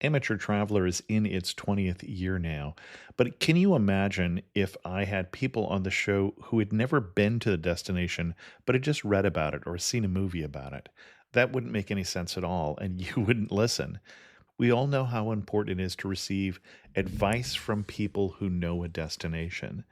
Amateur Traveler is in its 20th year now, but can you imagine if I had people on the show who had never been to the destination, but had just read about it or seen a movie about it? That wouldn't make any sense at all, and you wouldn't listen. We all know how important it is to receive advice from people who know a destination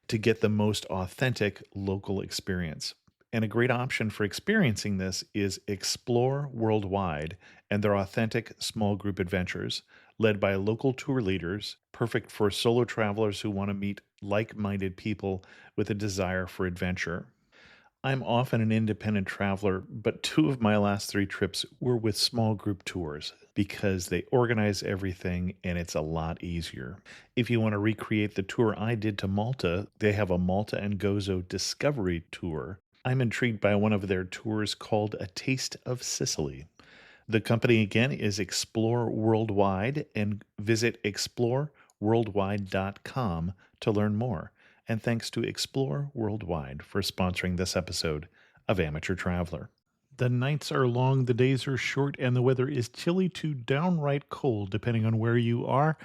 to get the most authentic local experience. And a great option for experiencing this is Explore Worldwide and their authentic small group adventures, led by local tour leaders, perfect for solo travelers who want to meet like minded people with a desire for adventure. I'm often an independent traveler, but two of my last three trips were with small group tours because they organize everything and it's a lot easier. If you want to recreate the tour I did to Malta, they have a Malta and Gozo Discovery Tour. I'm intrigued by one of their tours called A Taste of Sicily. The company again is Explore Worldwide, and visit exploreworldwide.com to learn more. And thanks to Explore Worldwide for sponsoring this episode of Amateur Traveler. The nights are long, the days are short, and the weather is chilly to downright cold, depending on where you are.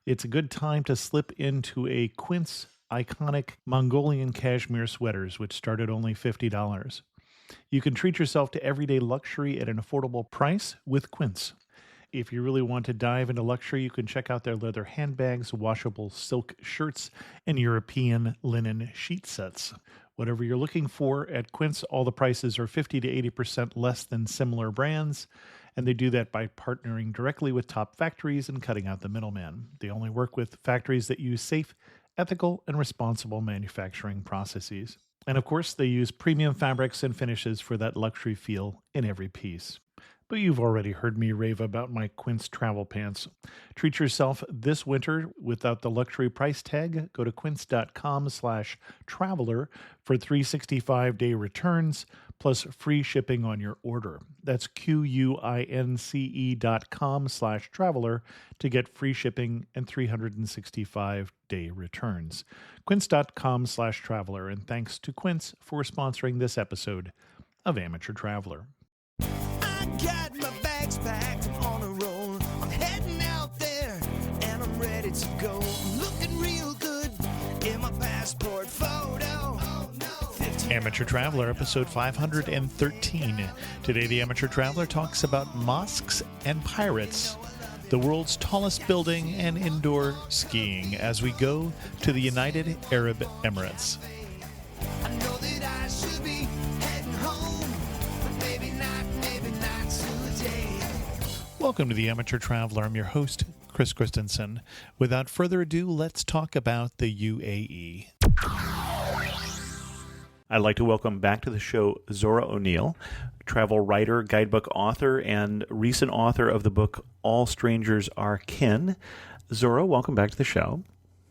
It's a good time to slip into a Quince iconic Mongolian cashmere sweaters, which start at only $50. You can treat yourself to everyday luxury at an affordable price with Quince. If you really want to dive into luxury, you can check out their leather handbags, washable silk shirts, and European linen sheet sets. Whatever you're looking for at Quince, all the prices are 50 to 80% less than similar brands, and they do that by partnering directly with top factories and cutting out the middleman. They only work with factories that use safe, ethical, and responsible manufacturing processes. And of course, they use premium fabrics and finishes for that luxury feel in every piece. But you've already heard me rave about my Quince travel pants. Treat yourself this winter without the luxury price tag. Go to quince.com/traveler for 365-day returns plus free shipping on your order. That's QUINCE.com/traveler to get free shipping and 365-day returns. Quince.com/traveler. And thanks to Quince for sponsoring this episode of Amateur Traveler. Got my bags packed, I'm on a roll. I'm heading out there and I'm ready to go. I'm looking real good in my passport photo. Oh, no. Amateur Traveler, episode 513. Today, the Amateur Traveler talks about mosques and pirates, the world's tallest building, and indoor skiing as we go to the United Arab Emirates. I know that I should be heading home, but maybe not today. Welcome to the Amateur Traveler. I'm your host, Chris Christensen. Without further ado, let's talk about the UAE. I'd like to welcome back to the show Zora O'Neill, travel writer, guidebook author, and recent author of the book All Strangers Are Kin. Zora, welcome back to the show.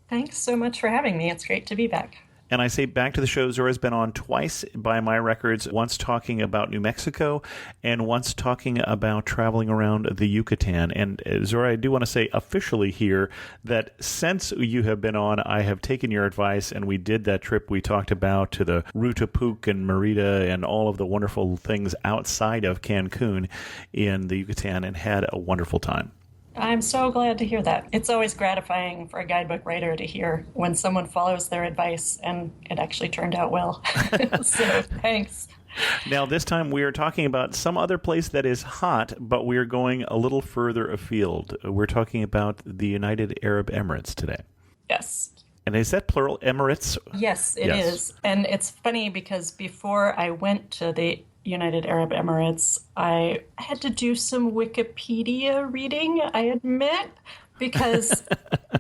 Thanks so much for having me. It's great to be back. And I say back to the show, Zora's been on twice by my records, once talking about New Mexico and once talking about traveling around the Yucatan. And Zora, I do want to say officially here that since you have been on, I have taken your advice and we did that trip we talked about to the Ruta Puc and Merida and all of the wonderful things outside of Cancun in the Yucatan and had a wonderful time. I'm so glad to hear that. It's always gratifying for a guidebook writer to hear when someone follows their advice and it actually turned out well. So thanks. Now, this time we are talking about some other place that is hot, but we are going a little further afield. We're talking about the United Arab Emirates today. Yes. And is that plural, Emirates? Yes, it is. And it's funny because before I went to the United Arab Emirates, I had to do some Wikipedia reading, I admit, because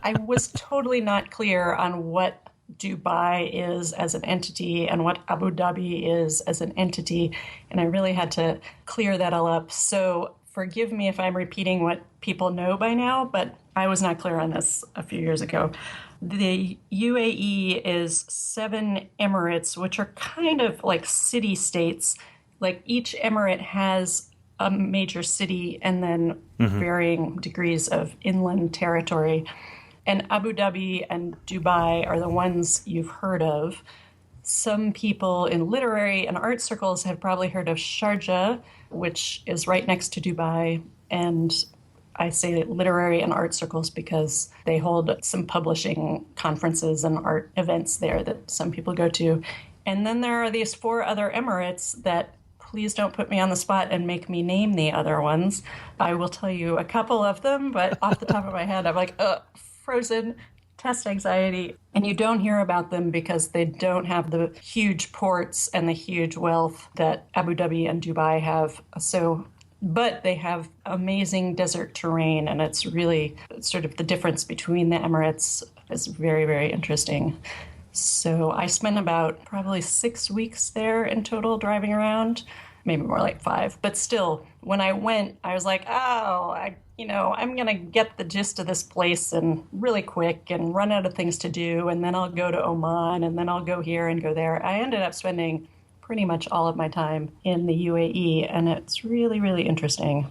I was totally not clear on what Dubai is as an entity and what Abu Dhabi is as an entity, and I really had to clear that all up. So forgive me if I'm repeating what people know by now, but I was not clear on this a few years ago. The UAE is 7 emirates, which are kind of like city-states. Like each emirate has a major city and then varying degrees of inland territory. And Abu Dhabi and Dubai are the ones you've heard of. Some people in literary and art circles have probably heard of Sharjah, which is right next to Dubai. And I say literary and art circles because they hold some publishing conferences and art events there that some people go to. And then there are these 4 other emirates that, please don't put me on the spot and make me name the other ones. I will tell you a couple of them, but off the top of my head, I'm like, frozen, test anxiety. And you don't hear about them because they don't have the huge ports and the huge wealth that Abu Dhabi and Dubai have. But they have amazing desert terrain, and it's really sort of the difference between the Emirates is very, very interesting. So I spent about probably 6 weeks there in total driving around, maybe more like 5. But still, when I went, I was like, I'm going to get the gist of this place and really quick and run out of things to do. And then I'll go to Oman, and then I'll go here and go there. I ended up spending pretty much all of my time in the UAE, and it's really, really interesting.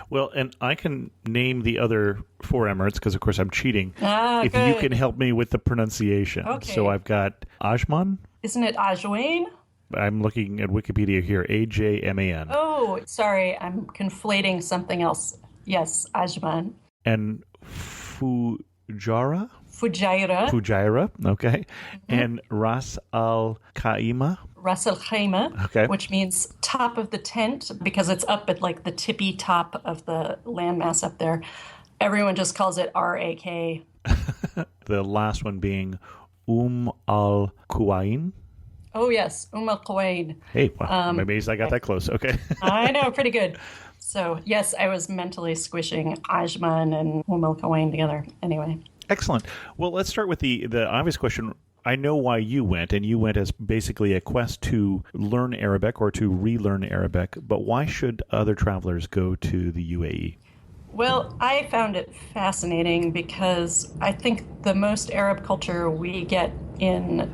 Well, and I can name the other 4 Emirates because, of course, I'm cheating. If good. you can help me with the pronunciation. Okay. So I've got Ajman. Isn't it Ajwain? I'm looking at Wikipedia here. Ajman. Oh, sorry. I'm conflating something else. Yes, Ajman. And Fujairah. Fujairah. Okay. And Ras Al Khaimah. Ras Al Khaimah, Okay. which means top of the tent because it's up at like the tippy top of the landmass up there. Everyone just calls it RAK. The last one being Al Quwain. Oh, yes, Al Quwain. Hey, well, maybe I got that close. Okay. I know, pretty good. So, yes, I was mentally squishing Ajman and Al Quwain together. Anyway. Excellent. Well, let's start with the obvious question. I know why you went, and you went as basically a quest to learn Arabic or to relearn Arabic, but why should other travelers go to the UAE? Well, I found it fascinating because I think the most Arab culture we get in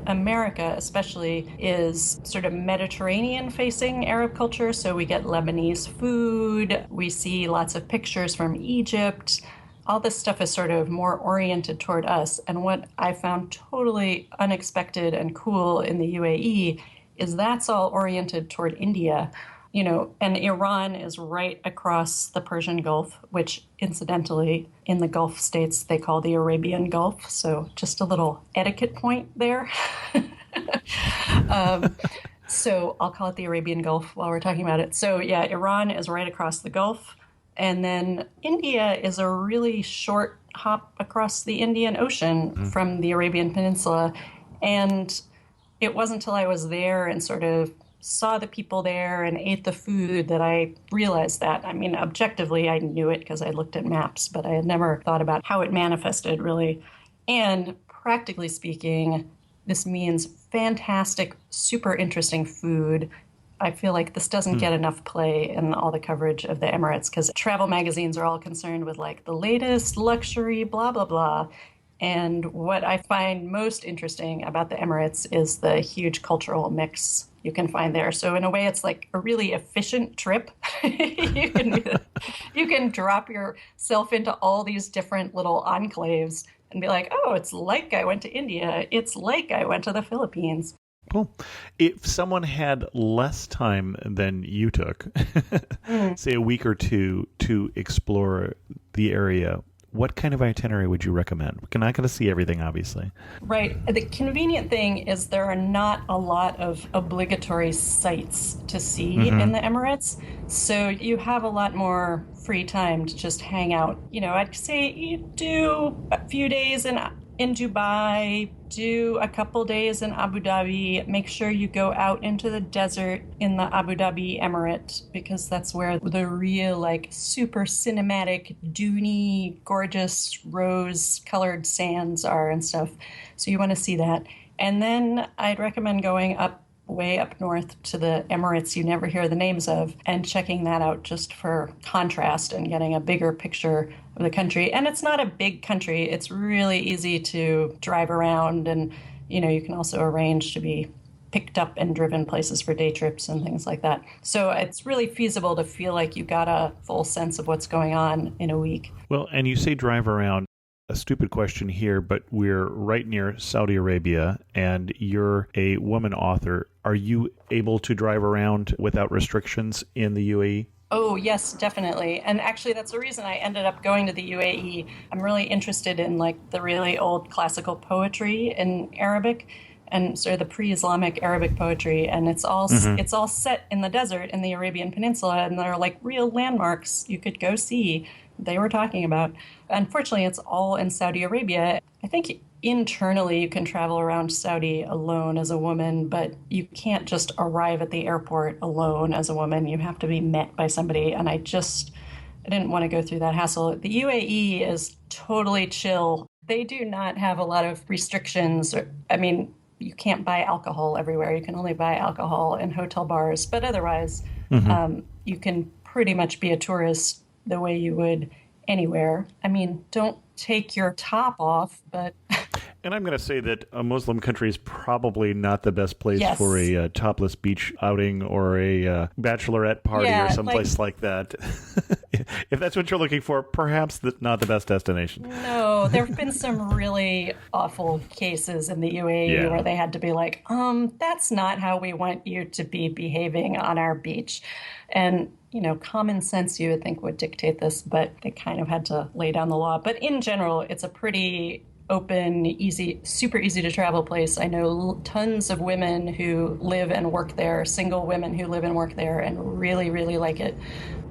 America especially is sort of Mediterranean-facing Arab culture. So we get Lebanese food, we see lots of pictures from Egypt. All this stuff is sort of more oriented toward us. And what I found totally unexpected and cool in the UAE is that's all oriented toward India. And Iran is right across the Persian Gulf, which incidentally in the Gulf states they call the Arabian Gulf. So just a little etiquette point there. So I'll call it the Arabian Gulf while we're talking about it. So yeah, Iran is right across the Gulf. And then India is a really short hop across the Indian Ocean from the Arabian Peninsula. And it wasn't until I was there and sort of saw the people there and ate the food that I realized that. I mean, objectively, I knew it because I looked at maps, but I had never thought about how it manifested, really. And practically speaking, this means fantastic, super interesting food. I feel like this doesn't get enough play in all the coverage of the Emirates because travel magazines are all concerned with like the latest luxury, blah, blah, blah. And what I find most interesting about the Emirates is the huge cultural mix you can find there. So in a way, it's like a really efficient trip. you can drop yourself into all these different little enclaves and be like, oh, it's like I went to India. It's like I went to the Philippines. Well, if someone had less time than you took, say a week or two to explore the area, what kind of itinerary would you recommend? We're not going to see everything, obviously. Right. The convenient thing is there are not a lot of obligatory sites to see in the Emirates. So you have a lot more free time to just hang out. I'd say you do a few days in Dubai, do a couple days in Abu Dhabi, make sure you go out into the desert in the Abu Dhabi Emirate because that's where the real like super cinematic, duney, gorgeous rose-colored sands are and stuff. So you want to see that. And then I'd recommend going way up north to the Emirates you never hear the names of and checking that out just for contrast and getting a bigger picture of the country. And it's not a big country. It's really easy to drive around and, you can also arrange to be picked up and driven places for day trips and things like that. So it's really feasible to feel like you got a full sense of what's going on in a week. Well, and you say drive around. A stupid question here, but we're right near Saudi Arabia, and you're a woman author. Are you able to drive around without restrictions in the UAE? Oh, yes, definitely. And actually, that's the reason I ended up going to the UAE. I'm really interested in like the really old classical poetry in Arabic and sort of the pre-Islamic Arabic poetry. And Hmm. it's all set in the desert in the Arabian Peninsula, and there are like real landmarks you could go see they were talking about. Unfortunately, it's all in Saudi Arabia. I think internally you can travel around Saudi alone as a woman, but you can't just arrive at the airport alone as a woman. You have to be met by somebody. And I didn't want to go through that hassle. The UAE is totally chill. They do not have a lot of restrictions. I mean, you can't buy alcohol everywhere. You can only buy alcohol in hotel bars, but otherwise, Hmm. you can pretty much be a tourist the way you would anywhere. I mean, don't take your top off, but And I'm going to say that a Muslim country is probably not the best place for yes. a topless beach outing or a bachelorette party or Yeah, like someplace like that. If that's what you're looking for, perhaps not the best destination. no, there have been some really awful cases in the UAE where Yeah. they had to be like, that's not how we want you to be behaving on our beach. And, common sense you would think would dictate this, but they kind of had to lay down the law. But in general, it's a pretty open, easy, super easy to travel place. I know tons of women who live and work there, single women who live and work there, and really, really like it.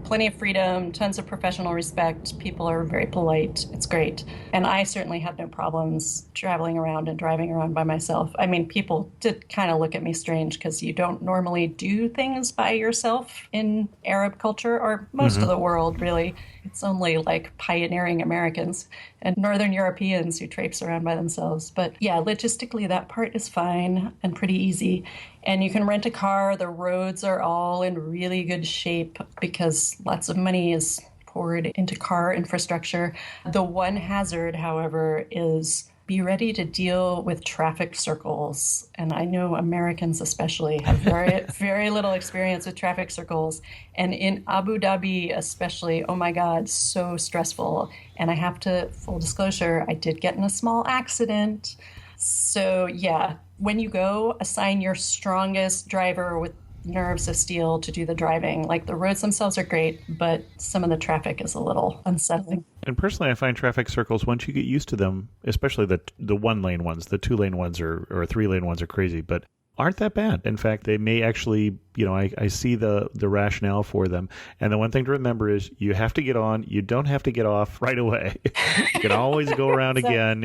Plenty of freedom, tons of professional respect. People are very polite. It's great. And I certainly had no problems traveling around and driving around by myself. I mean, people did kind of look at me strange because you don't normally do things by yourself in Arab culture or most of Hmm. the world, really. It's only like pioneering Americans and Northern Europeans who traipse around by themselves. But yeah, logistically, that part is fine and pretty easy. And you can rent a car. The roads are all in really good shape because lots of money is poured into car infrastructure. The one hazard, however, is be ready to deal with traffic circles. And I know Americans especially have very, very little experience with traffic circles. And in Abu Dhabi, especially, oh my God, so stressful. And I have to, full disclosure, I did get in a small accident. So, yeah, when you go, assign your strongest driver with nerves of steel to do the driving. Like the roads themselves are great, but some of the traffic is a little unsettling. And personally, I find traffic circles, once you get used to them, especially the one lane ones, the 2 lane ones or 3 lane ones are crazy, but aren't that bad. In fact, they may actually, I see the rationale for them. And the one thing to remember is you have to get on. You don't have to get off right away. You can always go around Exactly. again.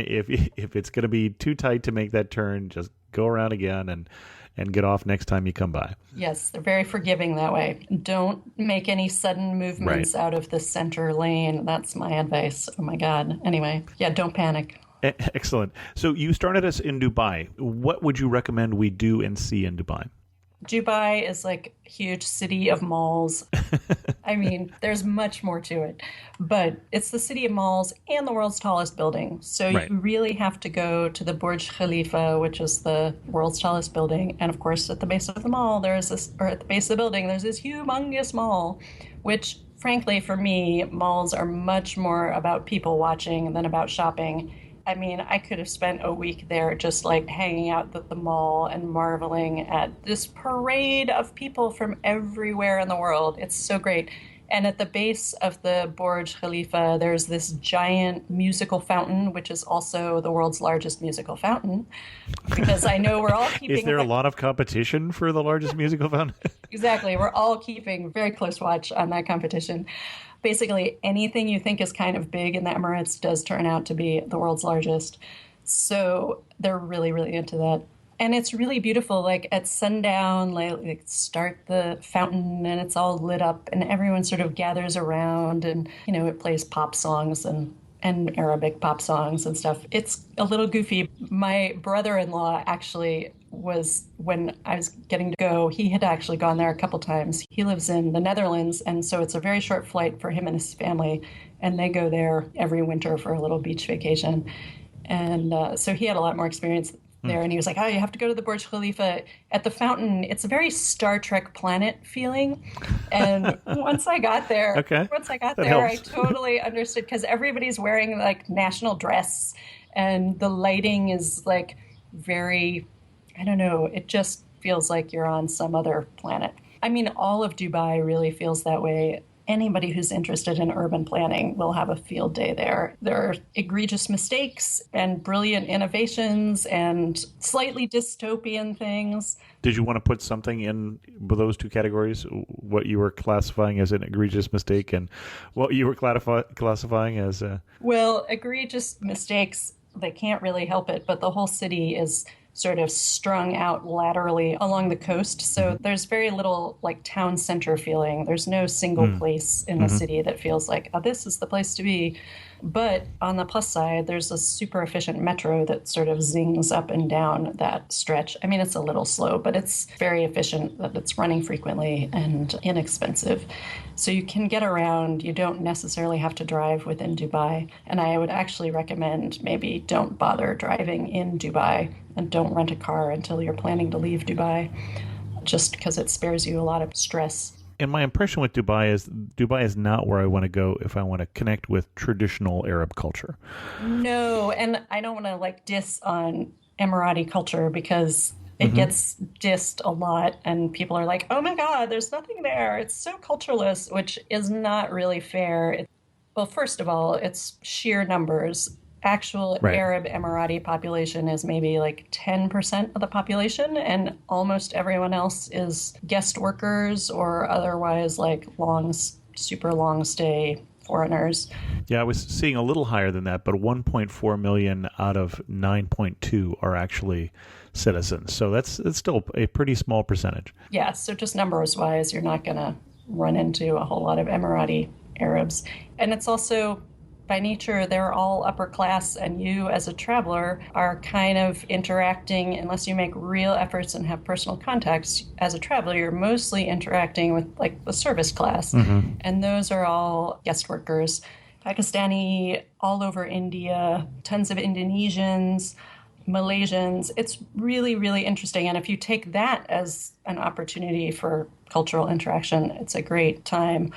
If it's going to be too tight to make that turn, just go around again and get off next time you come by. Yes, they're very forgiving that way. Don't make any sudden Right. movements out of the center lane. That's my advice. Oh my God. Anyway, yeah, don't panic. Excellent. So you started us in Dubai. What would you recommend we do and see in Dubai? Dubai is like a huge city of malls. I mean, there's much more to it, but it's the city of malls and the world's tallest building. So you Right. really have to go to the Burj Khalifa, which is the world's tallest building. And of course, at the base of the mall, or at the base of the building, there's this humongous mall, which frankly, for me, malls are much more about people watching than about shopping. I mean, I could have spent a week there just like hanging out at the mall and marveling at this parade of people from everywhere in the world. It's so great. And at the base of the Burj Khalifa, there's this giant musical fountain, which is also the world's largest musical fountain. Because I know we're all Is keeping there a like lot of competition for the largest musical fountain? exactly, we're all keeping very close watch on that competition. Basically, anything you think is kind of big in the Emirates does turn out to be the world's largest. So they're really, really into that. And it's really beautiful. Like at sundown, like start the fountain and it's all lit up and everyone sort of gathers around and, it plays pop songs and Arabic pop songs and stuff. It's a little goofy. My brother-in-law actually was, when I was getting to go, he had actually gone there a couple times. He lives in the Netherlands, and so it's a very short flight for him and his family, and they go there every winter for a little beach vacation. And so he had a lot more experience there, and he was like, "Oh, you have to go to the Burj Khalifa at the fountain. It's a very Star Trek planet feeling." And Okay, once I got that there, I helps. totally understood because everybody's wearing like national dress, and the lighting is like very, I don't know, it just feels like you're on some other planet. I mean, all of Dubai really feels that way. anybody who's interested in urban planning will have a field day there. There are egregious mistakes and brilliant innovations and slightly dystopian things. Did you want to put something in those two categories? What you were classifying as an egregious mistake and what you were classifying as a... Well, egregious mistakes, they can't really help it, but the whole city is sort of strung out laterally along the coast. So there's very little like town center feeling. There's no single place in the city that feels like, oh, this is the place to be. But on the plus side, there's a super efficient metro that sort of zings up and down that stretch. I mean, it's a little slow, but it's very efficient that it's running frequently and inexpensive. So you can get around. You don't necessarily have to drive within Dubai. And I would actually recommend maybe don't bother driving in Dubai and don't rent a car until you're planning to leave Dubai, just because it spares you a lot of stress. And my impression with Dubai is not where I want to go if I want to connect with traditional Arab culture. No, and I don't want to like diss on Emirati culture because it gets dissed a lot and people are like, oh my God, there's nothing there. It's so cultureless, which is not really fair. Well, first of all, it's sheer numbers. Actual Arab Emirati population is maybe like 10% of the population, and almost everyone else is guest workers or otherwise like super long stay foreigners. Yeah, I was seeing a little higher than that, but 1.4 million out of 9.2 are actually citizens. So it's still a pretty small percentage. Yeah, so just numbers wise, you're not going to run into a whole lot of Emirati Arabs. And it's also, by nature, they're all upper class, and you as a traveler are kind of interacting, unless you make real efforts and have personal contacts. As a traveler, you're mostly interacting with like the service class, and those are all guest workers. Pakistani, all over India, tons of Indonesians, Malaysians. It's really, really interesting. And if you take that as an opportunity for cultural interaction, it's a great time.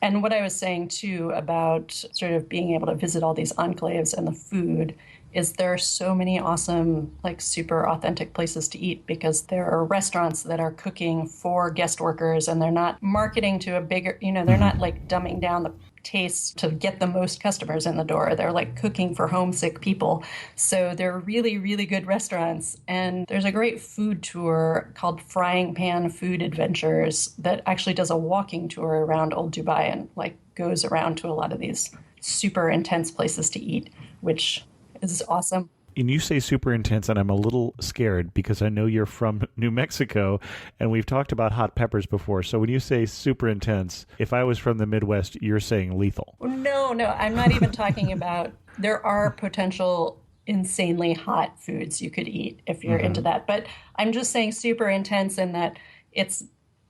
And what I was saying, too, about sort of being able to visit all these enclaves and the food is there are so many awesome, like super authentic places to eat because there are restaurants that are cooking for guest workers and they're not marketing to a bigger, they're not like dumbing down the taste to get the most customers in the door. They're like cooking for homesick people. So they're really, really good restaurants. And there's a great food tour called Frying Pan Food Adventures that actually does a walking tour around Old Dubai and like goes around to a lot of these super intense places to eat, which is awesome. And you say super intense, and I'm a little scared because I know you're from New Mexico, and we've talked about hot peppers before. So when you say super intense, if I was from the Midwest, you're saying lethal. No, I'm not even talking about, there are potential insanely hot foods you could eat if you're into that. But I'm just saying super intense in that it's,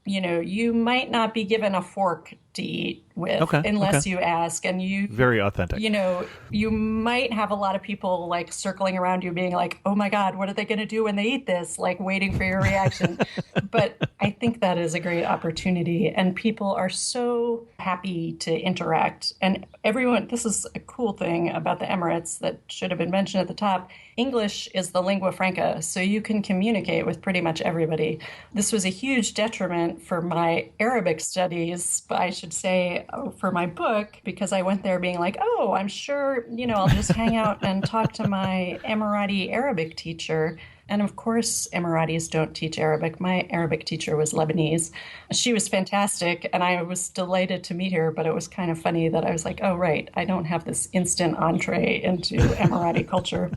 you might not be given a fork to eat with unless you ask, and you very authentic. You might have a lot of people like circling around you being like, oh my God, what are they going to do when they eat this? Like waiting for your reaction. But I think that is a great opportunity, and people are so happy to interact. And everyone, this is a cool thing about the Emirates that should have been mentioned at the top. English is the lingua franca, so you can communicate with pretty much everybody. This was a huge detriment for my Arabic studies, but I should say for my book, because I went there being like, oh, I'm sure, I'll just hang out and talk to my Emirati Arabic teacher. And of course, Emiratis don't teach Arabic. My Arabic teacher was Lebanese. She was fantastic, and I was delighted to meet her, but it was kind of funny that I was like, oh, right, I don't have this instant entree into Emirati culture.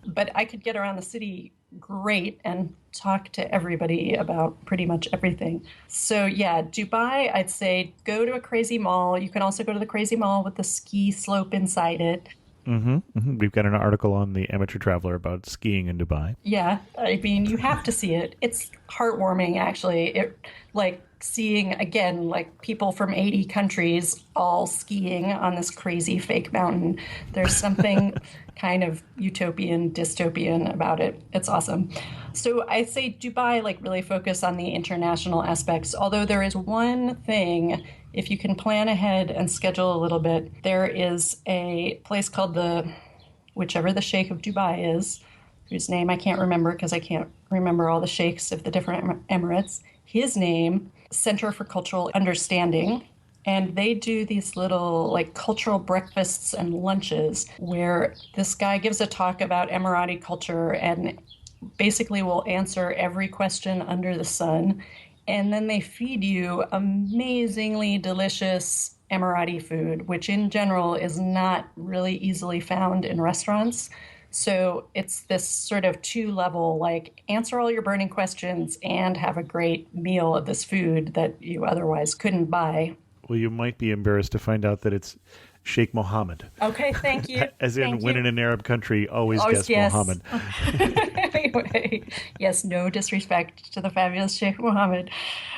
But I could get around the city great and talk to everybody about pretty much everything. So yeah, Dubai, I'd say go to a crazy mall. You can also go to the crazy mall with the ski slope inside it. We've got an article on the Amateur Traveler about skiing in Dubai. Yeah, I mean, you have to see it. It's heartwarming, actually. It like seeing, again, like people from 80 countries all skiing on this crazy fake mountain. There's something kind of utopian, dystopian about it. It's awesome. So I say Dubai, like really focus on the international aspects. Although there is one thing, if you can plan ahead and schedule a little bit, there is a place called whichever the Sheikh of Dubai is, whose name I can't remember because I can't remember all the sheikhs of the different emirates. His name, Center for Cultural Understanding, And they do these little like cultural breakfasts and lunches where this guy gives a talk about Emirati culture and basically will answer every question under the sun. And then they feed you amazingly delicious Emirati food, which in general is not really easily found in restaurants. So it's this sort of two level, like answer all your burning questions and have a great meal of this food that you otherwise couldn't buy. Well, you might be embarrassed to find out that it's Sheikh Mohammed. Okay, thank you. As in, Thank when you. in an Arab country, always guess Yes. Mohammed. Anyway, yes, no disrespect to the fabulous Sheikh Mohammed.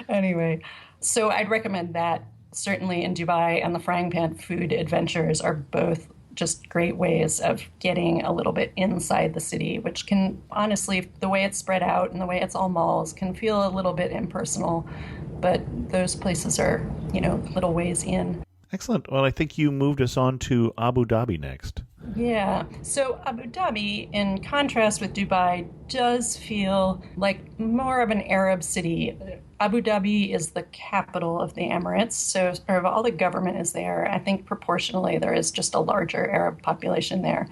Anyway, so I'd recommend that. Certainly in Dubai, and the frying pan food adventures are both just great ways of getting a little bit inside the city, which can honestly, the way it's spread out and the way it's all malls, can feel a little bit impersonal. But those places are, little ways in. Excellent. Well, I think you moved us on to Abu Dhabi next. Yeah. So Abu Dhabi, in contrast with Dubai, does feel like more of an Arab city. Abu Dhabi is the capital of the Emirates, so sort of all the government is there. I think proportionally there is just a larger Arab population there.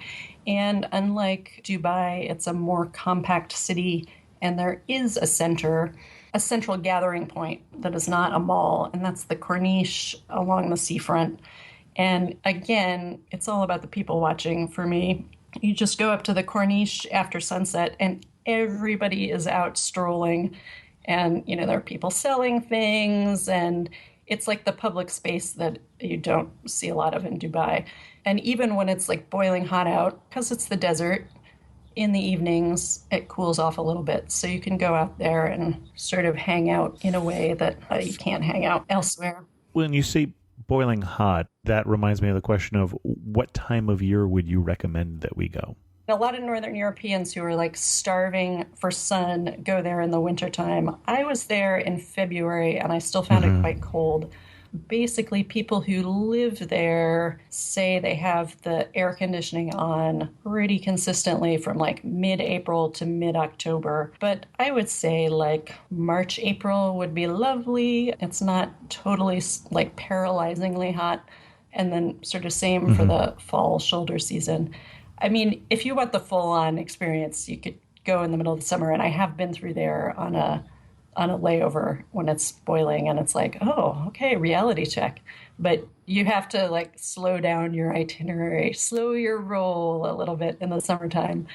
And unlike Dubai, it's a more compact city, and there is a central gathering point that is not a mall, and that's the Corniche along the seafront. And again, it's all about the people watching for me. You just go up to the Corniche after sunset and everybody is out strolling. And, there are people selling things. And it's like the public space that you don't see a lot of in Dubai. And even when it's like boiling hot out, because it's the desert, in the evenings, it cools off a little bit. So you can go out there and sort of hang out in a way that you can't hang out elsewhere. When you say boiling hot, that reminds me of the question of what time of year would you recommend that we go? A lot of Northern Europeans who are like starving for sun go there in the wintertime. I was there in February and I still found it quite cold. Basically, people who live there say they have the air conditioning on pretty consistently from like mid-April to mid-October. But I would say like March, April would be lovely. It's not totally like paralyzingly hot. And then sort of same for the fall shoulder season. I mean, if you want the full-on experience, you could go in the middle of the summer. And I have been through there on a layover when it's boiling and it's like, oh, okay, reality check. But you have to like slow down your itinerary, slow your roll a little bit in the summertime.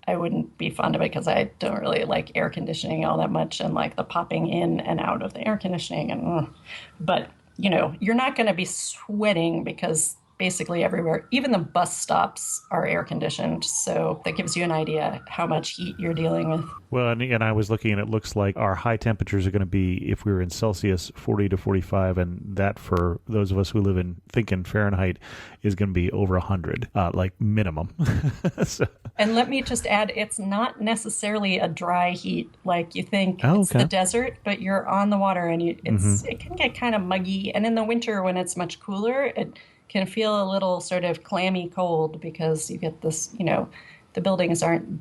I wouldn't be fond of it because I don't really like air conditioning all that much and like the popping in and out of the air conditioning. But, you're not going to be sweating because basically everywhere, even the bus stops are air conditioned. So that gives you an idea how much heat you're dealing with. Well, and I was looking and it looks like our high temperatures are going to be, if we were in Celsius, 40 to 45. And that for those of us who live in Fahrenheit is going to be over 100, like minimum. So. And let me just add, it's not necessarily a dry heat like you think. Oh, it's okay. the desert, but you're on the water and it can get kind of muggy. And in the winter when it's much cooler, it can feel a little sort of clammy cold because you get this, the buildings aren't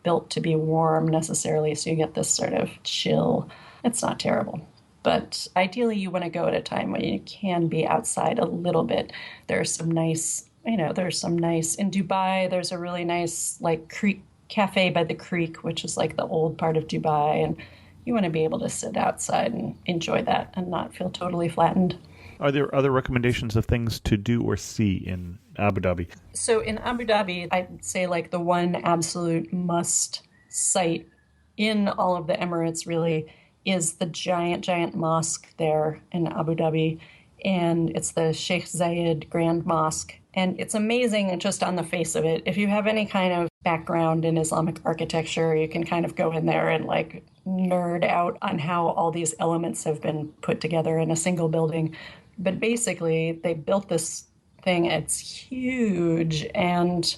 built to be warm necessarily, so you get this sort of chill. It's not terrible. But ideally you want to go at a time when you can be outside a little bit. There's some nice, in Dubai, there's a really nice like creek cafe by the creek, which is like the old part of Dubai. And you want to be able to sit outside and enjoy that and not feel totally flattened. Are there other recommendations of things to do or see in Abu Dhabi? So in Abu Dhabi, I'd say like the one absolute must sight in all of the Emirates really is the giant mosque there in Abu Dhabi. And it's the Sheikh Zayed Grand Mosque. And it's amazing just on the face of it. If you have any kind of background in Islamic architecture, you can kind of go in there and like nerd out on how all these elements have been put together in a single building. But basically, they built this thing. It's huge. And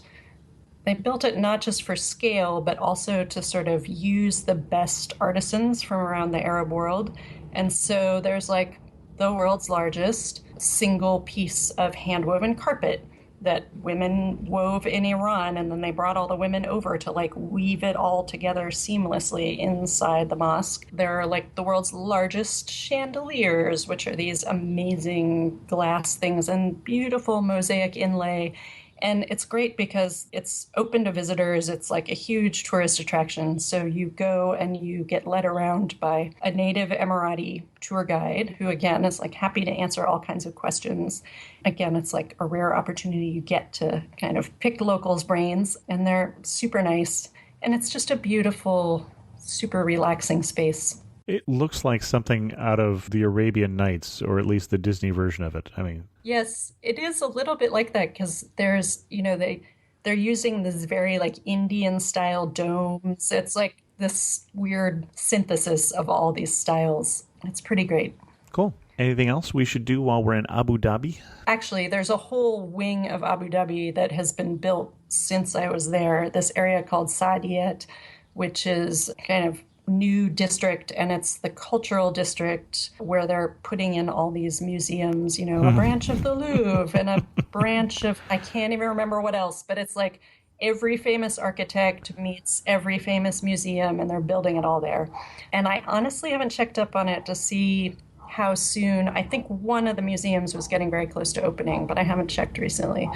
they built it not just for scale, but also to sort of use the best artisans from around the Arab world. And so there's like the world's largest single piece of handwoven carpet that women wove in Iran, and then they brought all the women over to like weave it all together seamlessly inside the mosque. There are like the world's largest chandeliers, which are these amazing glass things and beautiful mosaic inlay. And it's great because it's open to visitors. It's like a huge tourist attraction. So you go and you get led around by a native Emirati tour guide who, again, is like happy to answer all kinds of questions. Again, it's like a rare opportunity you get to kind of pick locals' brains, and they're super nice. And it's just a beautiful, super relaxing space. It looks like something out of the Arabian Nights, or at least the Disney version of it. I mean, Yes, it is a little bit like that because there's, they're using this very like Indian style domes. It's like this weird synthesis of all these styles. It's pretty great. cool. Anything else we should do while we're in Abu Dhabi? Actually, there's a whole wing of Abu Dhabi that has been built since I was there. This area called Saadiyat, which is kind of new district, and it's the cultural district where they're putting in all these museums, a branch of the Louvre and a branch of, I can't even remember what else, but it's like every famous architect meets every famous museum, and they're building it all there. And I honestly haven't checked up on it to see how soon. I think one of the museums was getting very close to opening, but I haven't checked recently.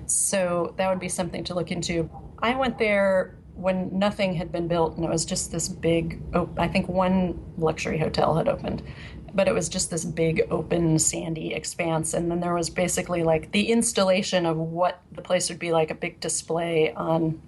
So that would be something to look into. I went there when nothing had been built, and it was just this big, I think one luxury hotel had opened, but it was just this big open sandy expanse. And then there was basically like the installation of what the place would be like, a big display on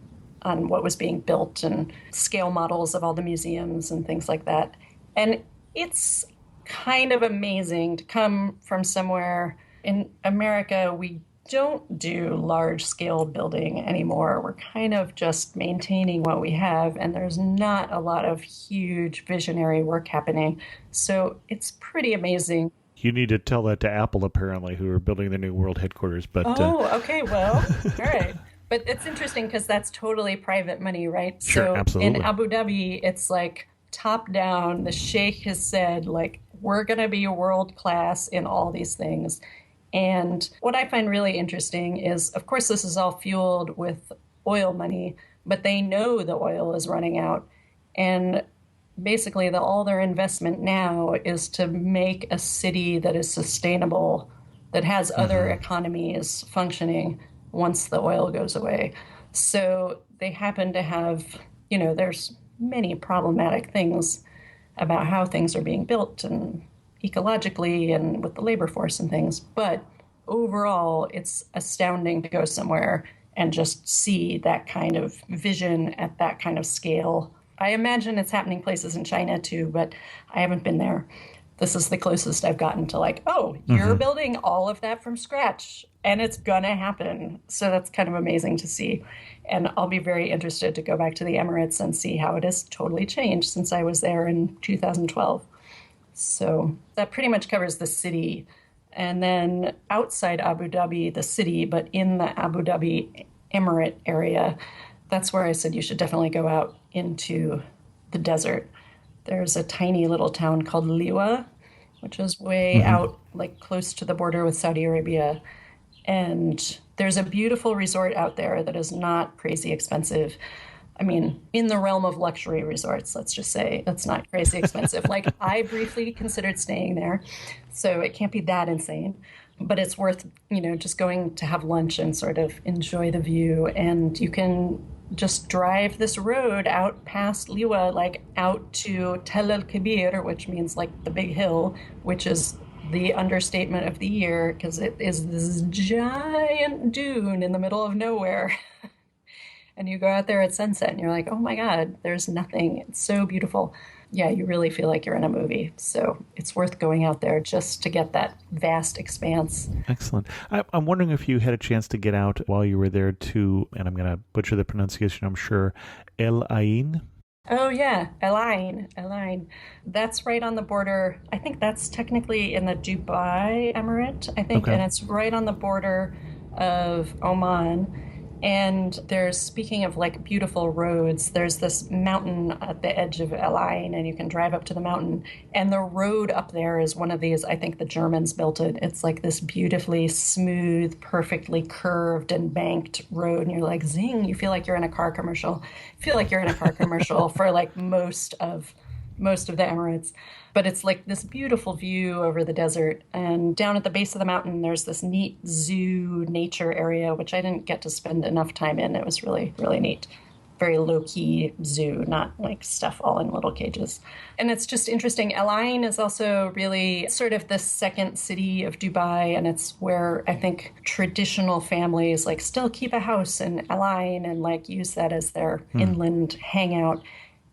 what was being built and scale models of all the museums and things like that. And it's kind of amazing to come from somewhere. In America, we don't do large scale building anymore. We're kind of just maintaining what we have, and there's not a lot of huge visionary work happening. So it's pretty amazing. You need to tell that to Apple, apparently, who are building the new world headquarters. But Okay, well, all right. But it's interesting because that's totally private money, right? Sure, so absolutely. In Abu Dhabi, it's like top down. The sheikh has said, like, we're going to be world class in all these things. And what I find really interesting is, of course, this is all fueled with oil money, but they know the oil is running out. And basically, all their investment now is to make a city that is sustainable, that has other economies functioning once the oil goes away. So they happen to have, there's many problematic things about how things are being built and ecologically and with the labor force and things. But overall, it's astounding to go somewhere and just see that kind of vision at that kind of scale. I imagine it's happening places in China too, but I haven't been there. This is the closest I've gotten to like, oh, you're building all of that from scratch and it's gonna happen. So that's kind of amazing to see. And I'll be very interested to go back to the Emirates and see how it has totally changed since I was there in 2012. So that pretty much covers the city. And then outside Abu Dhabi, the city, but in the Abu Dhabi Emirate area, that's where I said you should definitely go out into the desert. There's a tiny little town called Liwa, which is way out, like close to the border with Saudi Arabia. And there's a beautiful resort out there that is not crazy expensive. I mean, in the realm of luxury resorts, let's just say that's not crazy expensive. Like, I briefly considered staying there, so it can't be that insane. But it's worth, just going to have lunch and sort of enjoy the view. And you can just drive this road out past Liwa, like out to Tel El Kebir, which means like the big hill, which is the understatement of the year because it is this giant dune in the middle of nowhere. And you go out there at sunset and you're like, oh my God, there's nothing. It's so beautiful. Yeah, you really feel like you're in a movie. So it's worth going out there just to get that vast expanse. Excellent. I'm wondering if you had a chance to get out while you were there to, and I'm going to butcher the pronunciation, I'm sure, El Ain. Oh, yeah, El Ain. El Ain. That's right on the border. I think that's technically in the Dubai Emirate, I think. Okay. And it's right on the border of Oman. And there's, speaking of like beautiful roads, there's this mountain at the edge of El Ain, and you can drive up to the mountain. And the road up there is one of these, I think the Germans built it. It's like this beautifully smooth, perfectly curved and banked road. And you're like, zing, you feel like you're in a car commercial. Feel like you're in a car commercial for like most of the Emirates. But it's like this beautiful view over the desert. And down at the base of the mountain, there's this neat zoo nature area, which I didn't get to spend enough time in. It was really, really neat. Very low-key zoo, not like stuff all in little cages. And it's just interesting. El Ain is also really sort of the second city of Dubai, and it's where I think traditional families like still keep a house in El Ain and like use that as their inland hangout.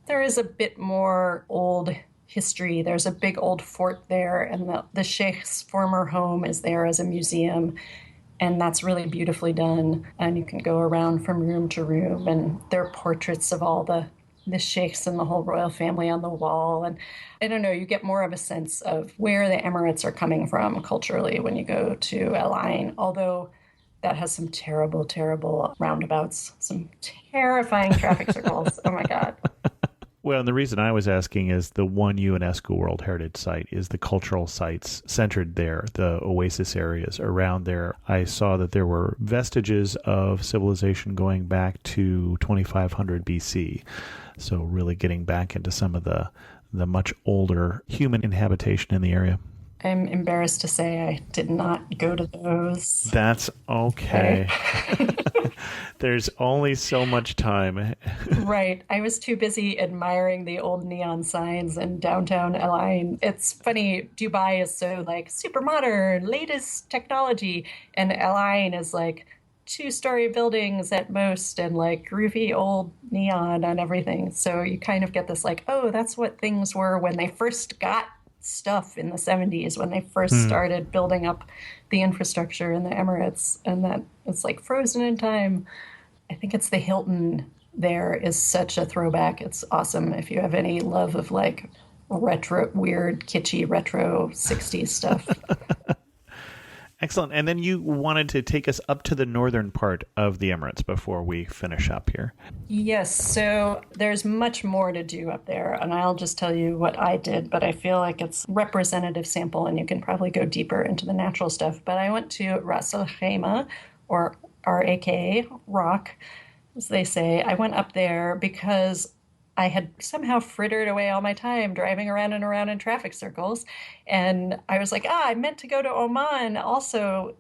There is a bit more old history. There's a big old fort there, and the Sheikh's former home is there as a museum, and that's really beautifully done. And you can go around from room to room, and there are portraits of all the sheikhs and the whole royal family on the wall. And I don't know, you get more of a sense of where the Emirates are coming from culturally when you go to El Ain, although that has some terrible, terrible roundabouts, some terrifying traffic circles. Oh my God. Well, and the reason I was asking is the one UNESCO World Heritage Site is the cultural sites centered there, the oasis areas around there. I saw that there were vestiges of civilization going back to 2500 BC. So really getting back into some of the much older human inhabitation in the area. I'm embarrassed to say I did not go to those. That's okay. There's only so much time. Right. I was too busy admiring the old neon signs in downtown El Ain. It's funny, Dubai is so like super modern, latest technology, and El Ain is like two-story buildings at most and like groovy old neon and everything. So you kind of get this like, oh, that's what things were when they first got stuff in the 70s, when they first started building up the infrastructure in the Emirates, and that it's like frozen in time. I think it's the Hilton there is such a throwback. It's awesome if you have any love of like retro, weird, kitschy, retro 60s stuff. Excellent. And then you wanted to take us up to the northern part of the Emirates before we finish up here. Yes, so there's much more to do up there, and I'll just tell you what I did, but I feel like it's representative sample, and you can probably go deeper into the natural stuff. But I went to Ras Al Khaimah, or RAK, Rock, as they say. I went up there because I had somehow frittered away all my time driving around and around in traffic circles. And I was like, I meant to go to Oman also.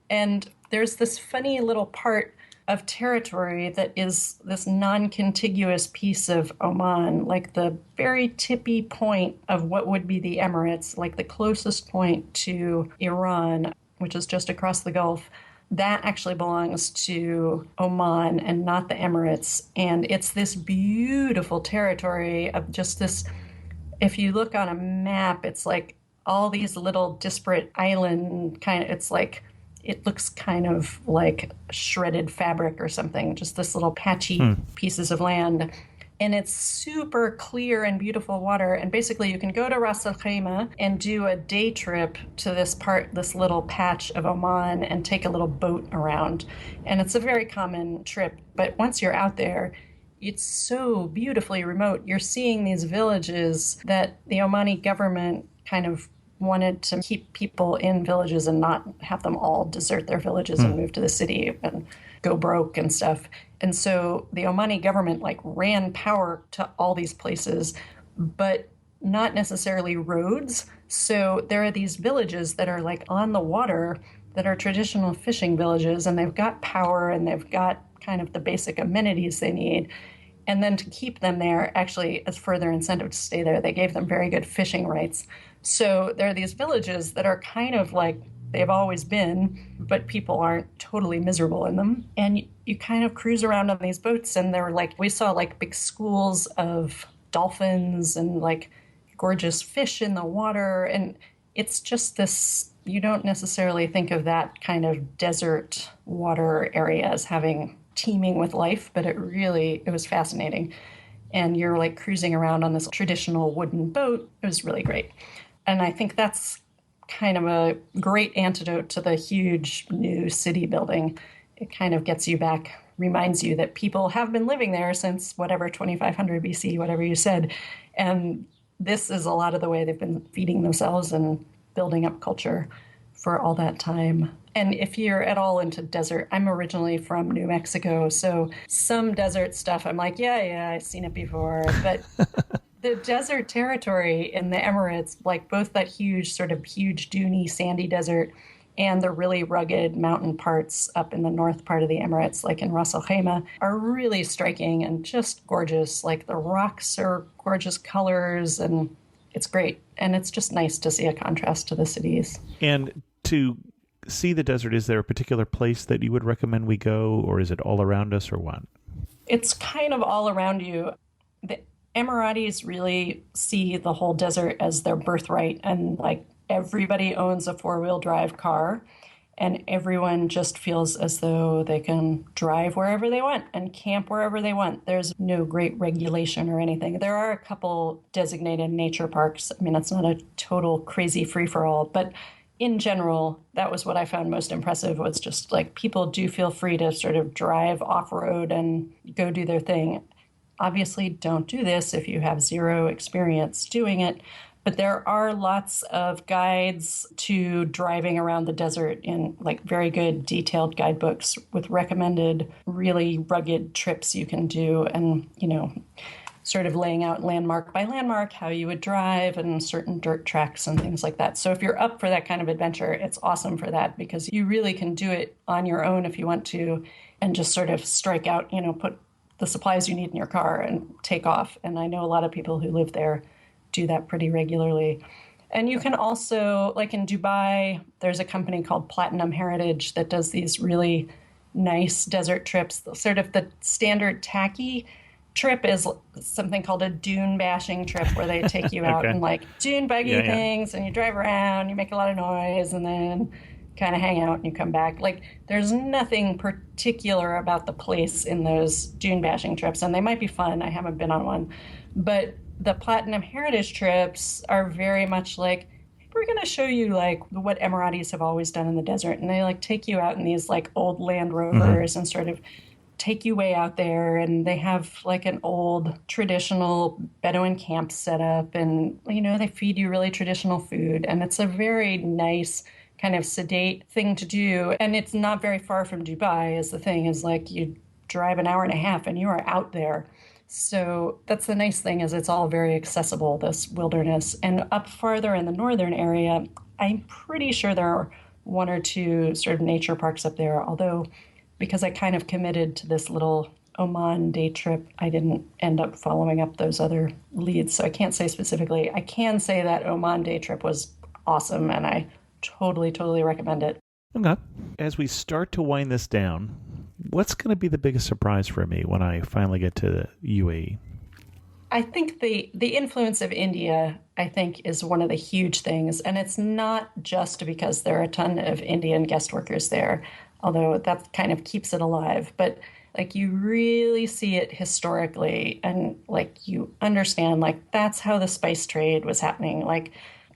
And there's this funny little part of territory that is this non-contiguous piece of Oman, like the very tippy point of what would be the Emirates, like the closest point to Iran, which is just across the Gulf. That actually belongs to Oman and not the Emirates. And it's this beautiful territory of just this, if you look on a map, it's like all these little disparate island kind of, it's like, it looks kind of like shredded fabric or something, just this little patchy pieces of land. And it's super clear and beautiful water. And basically you can go to Ras Al Khaimah and do a day trip to this little patch of Oman and take a little boat around. And it's a very common trip. But once you're out there, it's so beautifully remote. You're seeing these villages that the Omani government kind of wanted to keep people in villages and not have them all desert their villages and move to the city and go broke and stuff. And so the Omani government like ran power to all these places, but not necessarily roads. So there are these villages that are like on the water that are traditional fishing villages, and they've got power and they've got kind of the basic amenities they need. And then to keep them there, actually, as further incentive to stay there, they gave them very good fishing rights. So there are these villages that are kind of like they've always been, but people aren't totally miserable in them. And you kind of cruise around on these boats, and they're like, we saw like big schools of dolphins and like gorgeous fish in the water. And it's just this, you don't necessarily think of that kind of desert water area as having teeming with life, but it was fascinating. And you're like cruising around on this traditional wooden boat. It was really great. And I think that's kind of a great antidote to the huge new city building. It kind of gets you back reminds you that people have been living there since whatever, 2500 BC, whatever you said. And this is a lot of the way they've been feeding themselves and building up culture for all that time. And if you're at all into desert, I'm originally from New Mexico, so some desert stuff, I'm like, yeah, I've seen it before. But the desert territory in the Emirates, like both that huge, duny, sandy desert and the really rugged mountain parts up in the north part of the Emirates, like in Ras Al Khaimah, are really striking and just gorgeous. Like the rocks are gorgeous colors, and it's great. And it's just nice to see a contrast to the cities. And to see the desert, is there a particular place that you would recommend we go, or is it all around us, or what? It's kind of all around you. The Emiratis really see the whole desert as their birthright, and like everybody owns a four-wheel drive car, and everyone just feels as though they can drive wherever they want and camp wherever they want. There's no great regulation or anything. There are a couple designated nature parks. I mean, it's not a total crazy free-for-all, but in general, that was what I found most impressive, was just like people do feel free to sort of drive off-road and go do their thing. Obviously, don't do this if you have zero experience doing it, but there are lots of guides to driving around the desert in like very good detailed guidebooks with recommended really rugged trips you can do, and, you know, sort of laying out landmark by landmark how you would drive and certain dirt tracks and things like that. So if you're up for that kind of adventure, it's awesome for that, because you really can do it on your own if you want to, and just sort of strike out, you know, put the supplies you need in your car and take off. And I know a lot of people who live there do that pretty regularly. And you can also, like in Dubai, there's a company called Platinum Heritage that does these really nice desert trips. Sort of the standard tacky trip is something called a dune bashing trip, where they take you out in like dune buggy things, and you drive around, you make a lot of noise, and then kind of hang out and you come back. Like, there's nothing particular about the place in those dune bashing trips, and they might be fun. I haven't been on one. But the Platinum Heritage trips are very much like, we're going to show you like what Emiratis have always done in the desert. And they like take you out in these like old Land Rovers and sort of take you way out there, and they have like an old traditional Bedouin camp set up, and, you know, they feed you really traditional food, and it's a very nice kind of sedate thing to do. And it's not very far from Dubai, is the thing, is like you drive an hour and a half and you are out there. So that's the nice thing, is it's all very accessible, this wilderness. And up farther in the northern area, I'm pretty sure there are one or two sort of nature parks up there, although because I kind of committed to this little Oman day trip, I didn't end up following up those other leads. So I can't say specifically. I can say that Oman day trip was awesome, and I totally recommend it. Okay. As we start to wind this down, what's going to be the biggest surprise for me when I finally get to UAE? I think the influence of India, I think, is one of the huge things. And it's not just because there are a ton of Indian guest workers there, although that kind of keeps it alive. But like, you really see it historically, and like you understand, like, that's how the spice trade was happening. Like,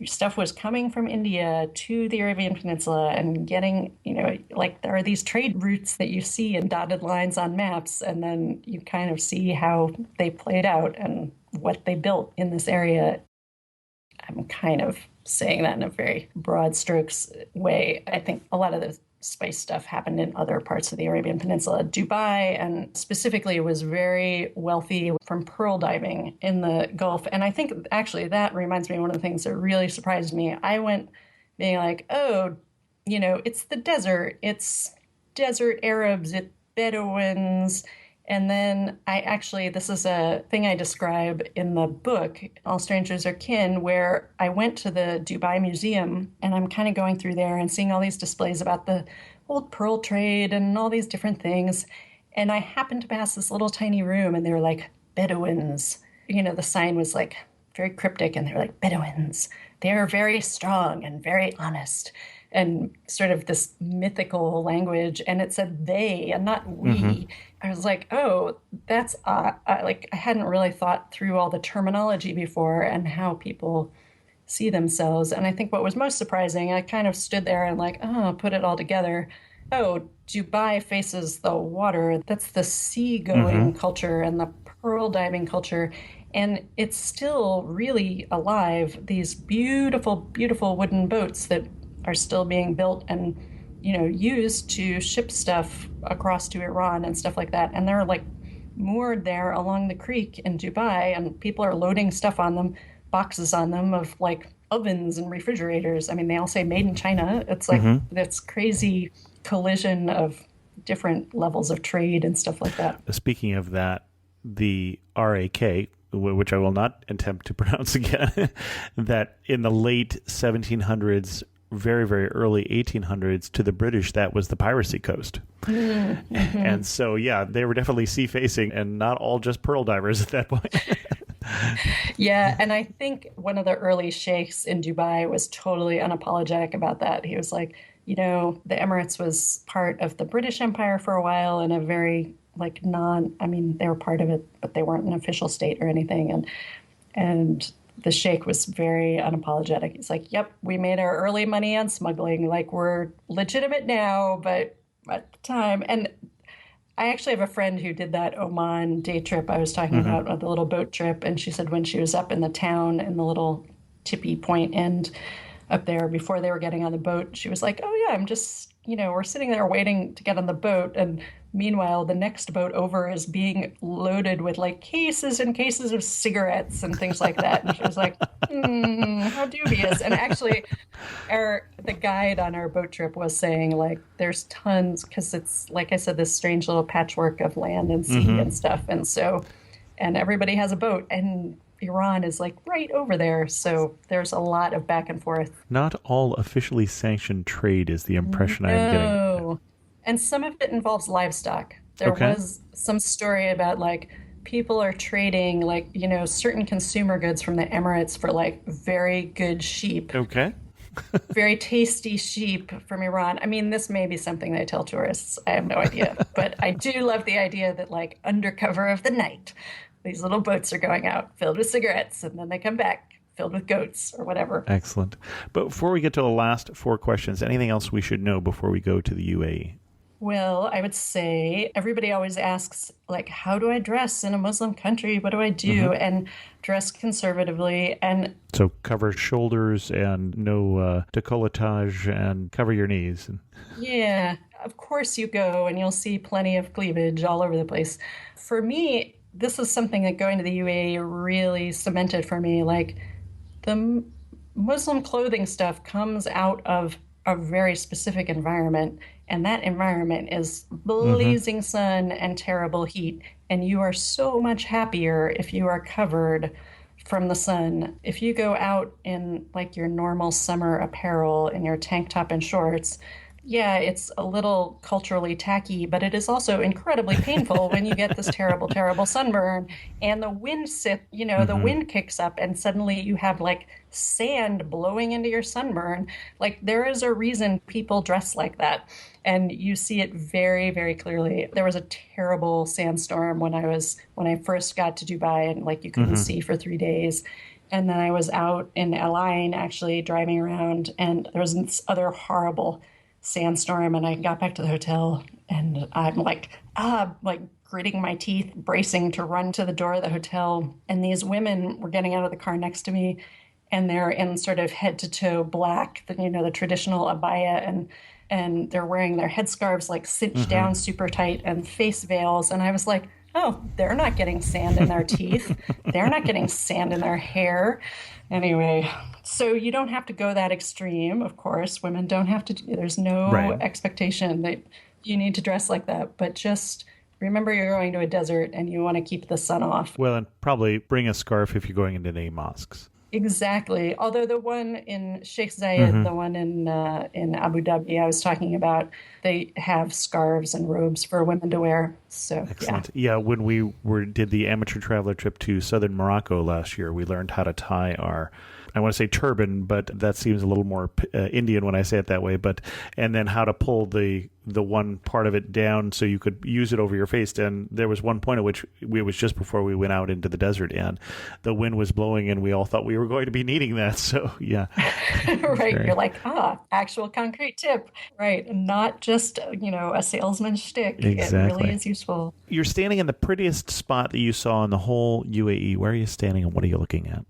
stuff was coming from India to the Arabian Peninsula and getting, you know, like there are these trade routes that you see in dotted lines on maps, and then you kind of see how they played out and what they built in this area. I'm kind of saying that in a very broad strokes way. I think a lot of the spice stuff happened in other parts of the Arabian Peninsula. Dubai, and specifically, was very wealthy from pearl diving in the Gulf. And I think actually that reminds me of one of the things that really surprised me. I went being like, oh, you know, it's the desert. It's desert Arabs, it's Bedouins. And then this is a thing I describe in the book, All Strangers Are Kin, where I went to the Dubai Museum, and I'm kind of going through there and seeing all these displays about the old pearl trade and all these different things. And I happened to pass this little tiny room, and they were like, Bedouins. You know, the sign was like very cryptic, and they were like, Bedouins. They are very strong and very honest, and sort of this mythical language. And it said they and not we. I was like, oh, that's like, I hadn't really thought through all the terminology before and how people see themselves. And I think what was most surprising, I kind of stood there and like, put it all together. oh, Dubai faces the water. That's the seagoing Hmm. culture and the pearl diving culture. And it's still really alive. These beautiful, beautiful wooden boats that are still being built and, used to ship stuff across to Iran and stuff like that. And they're like moored there along the creek in Dubai, and people are loading stuff on them, boxes on them of like ovens and refrigerators. I mean, they all say made in China. It's like Hmm. this crazy collision of different levels of trade and stuff like that. Speaking of that, the RAK, which I will not attempt to pronounce again, that in the late 1700s, very, very early 1800s, to the British, that was the piracy coast. Mm-hmm. And so, yeah, they were definitely sea facing and not all just pearl divers at that point. Yeah, and I think one of the early sheikhs in Dubai was totally unapologetic about that. He was like, the Emirates was part of the British Empire for a while in a very like I mean, they were part of it, but they weren't an official state or anything. And the sheikh was very unapologetic. He's like, "Yep, we made our early money on smuggling. Like we're legitimate now, but at the time." And I actually have a friend who did that Oman day trip I was talking Hmm. about, the little boat trip. And she said when she was up in the town in the little tippy point end up there before they were getting on the boat, she was like, "Oh, yeah, I'm just, we're sitting there waiting to get on the boat. And meanwhile, the next boat over is being loaded with like cases and cases of cigarettes and things like that." And she was like, how dubious. And actually, the guide on our boat trip was saying like there's tons because it's like I said this strange little patchwork of land and sea Hmm. and stuff, and everybody has a boat, and Iran is like right over there, so there's a lot of back and forth. Not all officially sanctioned trade is the impression I am getting. No, and some of it involves livestock. There Okay. was some story about like people are trading like certain consumer goods from the Emirates for like very good sheep, Okay. very tasty sheep from Iran. I mean, this may be something they tell tourists. I have no idea. But I do love the idea that, like, under cover of the night, these little boats are going out filled with cigarettes, and then they come back filled with goats or whatever. Excellent. But before we get to the last four questions, anything else we should know before we go to the UAE? Well, I would say everybody always asks, like, how do I dress in a Muslim country? What do I do? Hmm. And dress conservatively. And So cover shoulders and no decolletage and cover your knees. yeah, of course you go and you'll see plenty of cleavage all over the place. For me, this is something that going to the UAE really cemented for me. Like the Muslim clothing stuff comes out of a very specific environment, and that environment is Hmm. blazing sun and terrible heat. And you are so much happier if you are covered from the sun. If you go out in like your normal summer apparel in your tank top and shorts, yeah, it's a little culturally tacky, but it is also incredibly painful when you get this terrible, terrible sunburn and the the Hmm. wind kicks up and suddenly you have like sand blowing into your sunburn. Like there is a reason people dress like that. And you see it very, very clearly. There was a terrible sandstorm when I first got to Dubai and like you couldn't Hmm. see for 3 days. And then I was out in Al Ain actually driving around and there was this other horrible sandstorm and I got back to the hotel and I'm like gritting my teeth, bracing to run to the door of the hotel. And these women were getting out of the car next to me and they're in sort of head to toe black, the traditional abaya and they're wearing their headscarves like cinched Hmm. down super tight and face veils. And I was like, oh, they're not getting sand in their teeth. They're not getting sand in their hair. Anyway, so you don't have to go that extreme, of course. Women don't have to, there's no Right. expectation that you need to dress like that. But just remember you're going to a desert and you want to keep the sun off. Well, and probably bring a scarf if you're going into any mosques. Exactly. Although the one in Sheikh Zayed, Hmm. the one in Abu Dhabi I was talking about, they have scarves and robes for women to wear. So, yeah. Excellent. Yeah, when we did the amateur traveler trip to southern Morocco last year, we learned how to tie our, I want to say turban, but that seems a little more Indian when I say it that way. And then how to pull the one part of it down so you could use it over your face. And there was one point at which it was just before we went out into the desert, and the wind was blowing, and we all thought we were going to be needing that. So yeah, Right. You're like, actual concrete tip. Right. Not just, a salesman's shtick. Exactly. It really is useful. You're standing in the prettiest spot that you saw in the whole UAE. Where are you standing, and what are you looking at?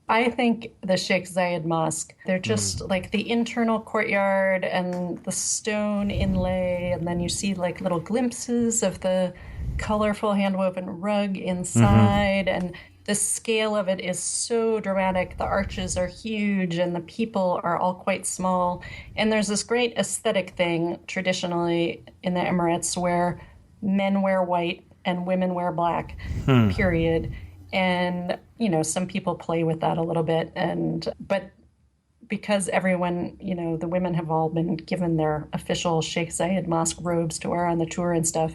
I think the Sheikh Zayed Mosque, they're just like the internal courtyard and the stone inlay, and then you see like little glimpses of the colorful hand-woven rug inside, and the scale of it is so dramatic. The arches are huge and the people are all quite small. And there's this great aesthetic thing traditionally in the Emirates where men wear white and women wear black, period. And, some people play with that a little bit. But because everyone, the women have all been given their official Sheikh Zayed Mosque robes to wear on the tour and stuff,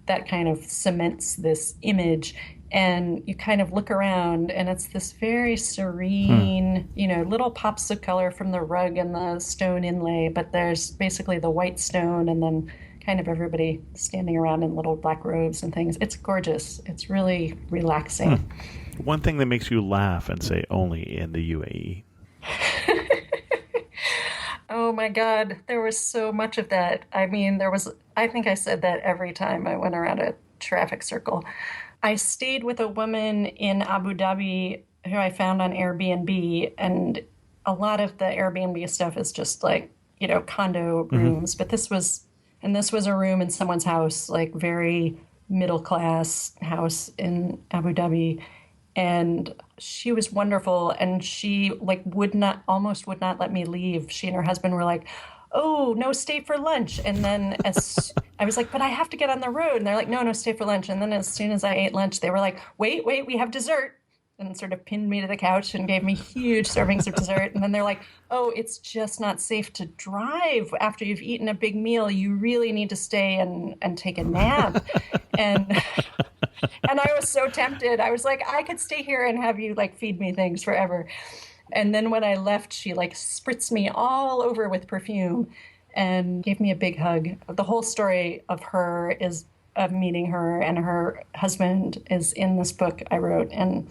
that kind of cements this image. And you kind of look around and it's this very serene, little pops of color from the rug and the stone inlay, but there's basically the white stone and then kind of everybody standing around in little black robes and things. It's gorgeous. It's really relaxing. One thing that makes you laugh and say only in the UAE. Oh my God, there was so much of that. I mean, I think I said that every time I went around a traffic circle. I stayed with a woman in Abu Dhabi who I found on Airbnb, and a lot of the Airbnb stuff is just like, condo rooms, but this was a room in someone's house, like very middle class house in Abu Dhabi. And she was wonderful. And she almost would not let me leave. She and her husband were like, oh, no, stay for lunch. And then I was like, but I have to get on the road. And they're like, no, stay for lunch. And then as soon as I ate lunch, they were like, wait, we have dessert. And sort of pinned me to the couch and gave me huge servings of dessert. And then they're like, oh, it's just not safe to drive after you've eaten a big meal. You really need to stay and take a nap. And I was so tempted. I was like, I could stay here and have you feed me things forever. And then when I left, she spritzed me all over with perfume and gave me a big hug. The whole story of meeting her and her husband is in this book I wrote. And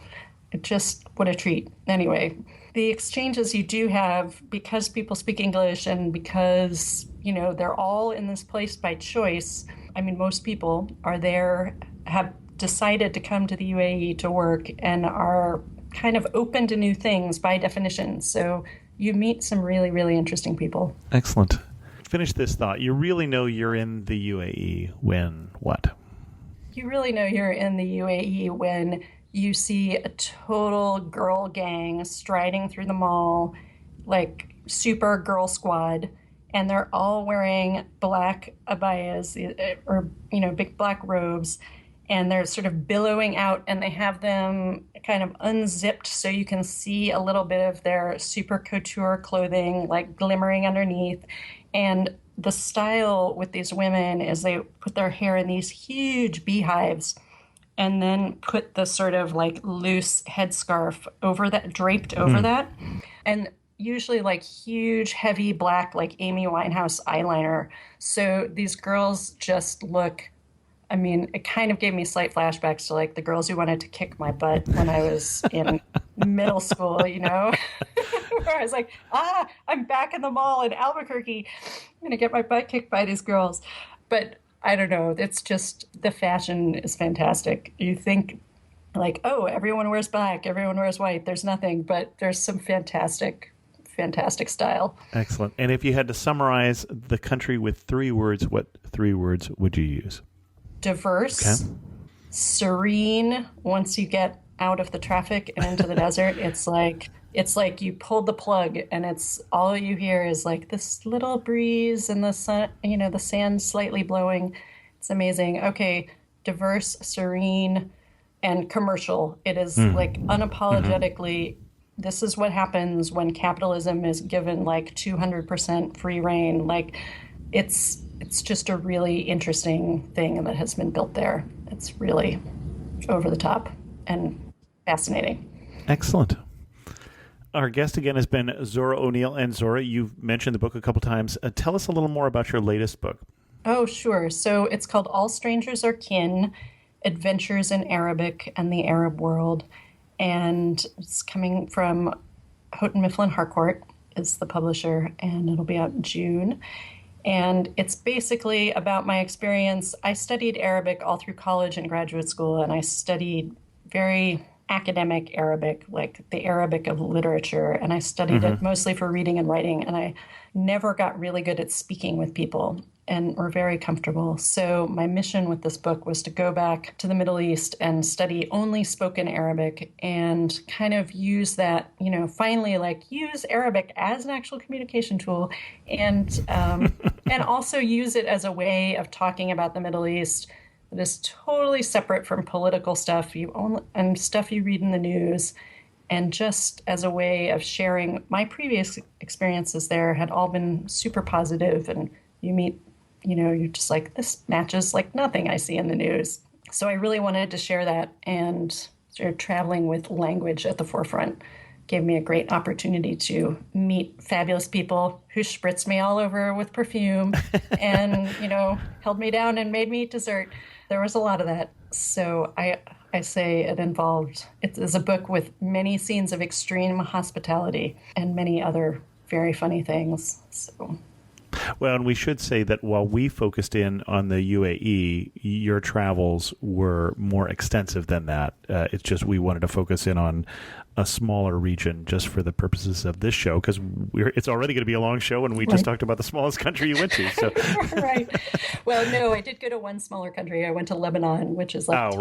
what a treat. Anyway, the exchanges you do have, because people speak English and because, they're all in this place by choice. I mean, most people are there, have decided to come to the UAE to work and are kind of open to new things by definition. So you meet some really, really interesting people. Excellent. Finish this thought. You really know you're in the UAE when what? You really know you're in the UAE when you see a total girl gang striding through the mall, like super girl squad, and they're all wearing black abayas or, big black robes, and they're sort of billowing out, and they have them kind of unzipped so you can see a little bit of their super couture clothing, glimmering underneath. And the style with these women is they put their hair in these huge beehives and then put the sort of loose headscarf over that, draped over that. And usually huge, heavy black, Amy Winehouse eyeliner. So these girls just look, it kind of gave me slight flashbacks to the girls who wanted to kick my butt when I was in middle school, Where I was like, I'm back in the mall in Albuquerque. I'm going to get my butt kicked by these girls. But I don't know. It's just, the fashion is fantastic. You think everyone wears black, everyone wears white. There's nothing, but there's some fantastic style. Excellent. And if you had to summarize the country with 3 words, what 3 words would you use? Diverse, serene. Once you get out of the traffic and into the desert, it's like you pulled the plug and it's all you hear is this little breeze and the sun, the sand slightly blowing. It's amazing. Okay, diverse, serene, and commercial. It is unapologetically, this is what happens when capitalism is given 200% free reign. it's just a really interesting thing that has been built there. It's really over the top and fascinating. Excellent. Our guest again has been Zora O'Neill. And Zora, you've mentioned the book a couple times. Tell us a little more about your latest book. Oh, sure. So it's called All Strangers Are Kin, Adventures in Arabic and the Arab World. And it's coming from Houghton Mifflin Harcourt is the publisher, and it'll be out in June. And it's basically about my experience. I studied Arabic all through college and graduate school, and I studied very academic Arabic, like the Arabic of literature, and I studied it mostly for reading and writing, and I never got really good at speaking with people and were very comfortable. So my mission with this book was to go back to the Middle East and study only spoken Arabic and kind of use that, finally like use Arabic as an actual communication tool and and also use it as a way of talking about the Middle East that is totally separate from political stuff and stuff you read in the news. And just as a way of sharing, my previous experiences there had all been super positive, and you meet, you're just like, this matches like nothing I see in the news. So I really wanted to share that, and sort of traveling with language at the forefront gave me a great opportunity to meet fabulous people who spritzed me all over with perfume and, held me down and made me eat dessert. There was a lot of that. So I say it is a book with many scenes of extreme hospitality and many other very funny things. So. Well, and we should say that while we focused in on the UAE, your travels were more extensive than that. It's just we wanted to focus in on a smaller region just for the purposes of this show, because it's already going to be a long show, and we just talked about the smallest country you went to. So. Right. Well, no, I did go to one smaller country. I went to Lebanon, which is like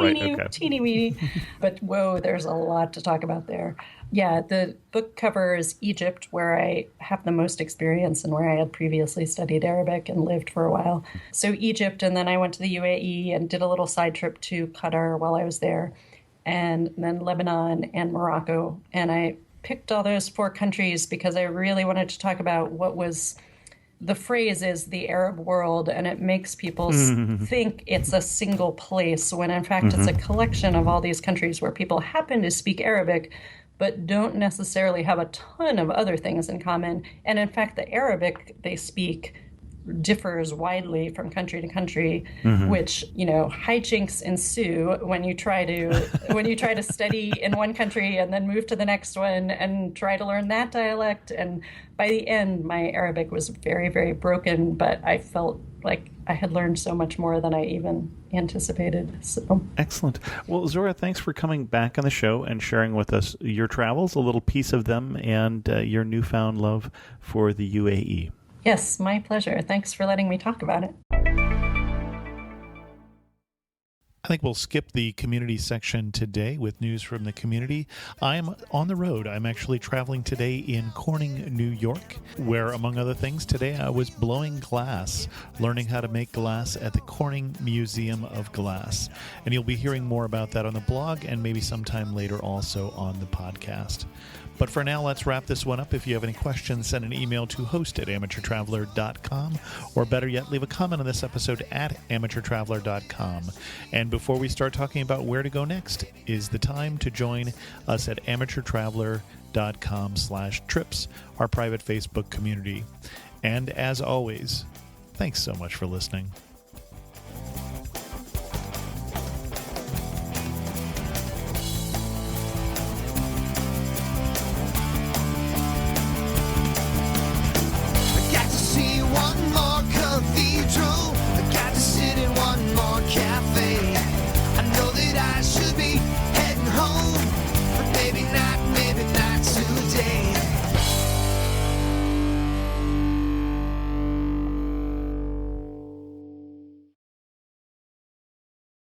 teeny weeny. But whoa, there's a lot to talk about there. Yeah, the book covers Egypt, where I have the most experience and where I had previously studied Arabic and lived for a while. So Egypt, and then I went to the UAE and did a little side trip to Qatar while I was there, and then Lebanon and Morocco. And I picked all those 4 countries because I really wanted to talk about what was, the phrase is the Arab world, and it makes people think it's a single place when in fact it's a collection of all these countries where people happen to speak Arabic but don't necessarily have a ton of other things in common. And in fact, the Arabic they speak differs widely from country to country, which, hijinks ensue when you try to study in one country and then move to the next one and try to learn that dialect. And by the end, my Arabic was very, very broken, but I felt like I had learned so much more than I even anticipated. So. Excellent. Well, Zora, thanks for coming back on the show and sharing with us your travels, a little piece of them, and your newfound love for the UAE. Yes, my pleasure. Thanks for letting me talk about it. I think we'll skip the community section today with news from the community. I'm on the road. I'm actually traveling today in Corning, New York, where, among other things, today I was blowing glass, learning how to make glass at the Corning Museum of Glass. And you'll be hearing more about that on the blog and maybe sometime later also on the podcast. But for now, let's wrap this one up. If you have any questions, send an email to host@amateurtraveler.com, or better yet, leave a comment on this episode at amateurtraveler.com. And before we start talking about where to go next, is the time to join us at amateurtraveler.com/trips, our private Facebook community. And as always, thanks so much for listening.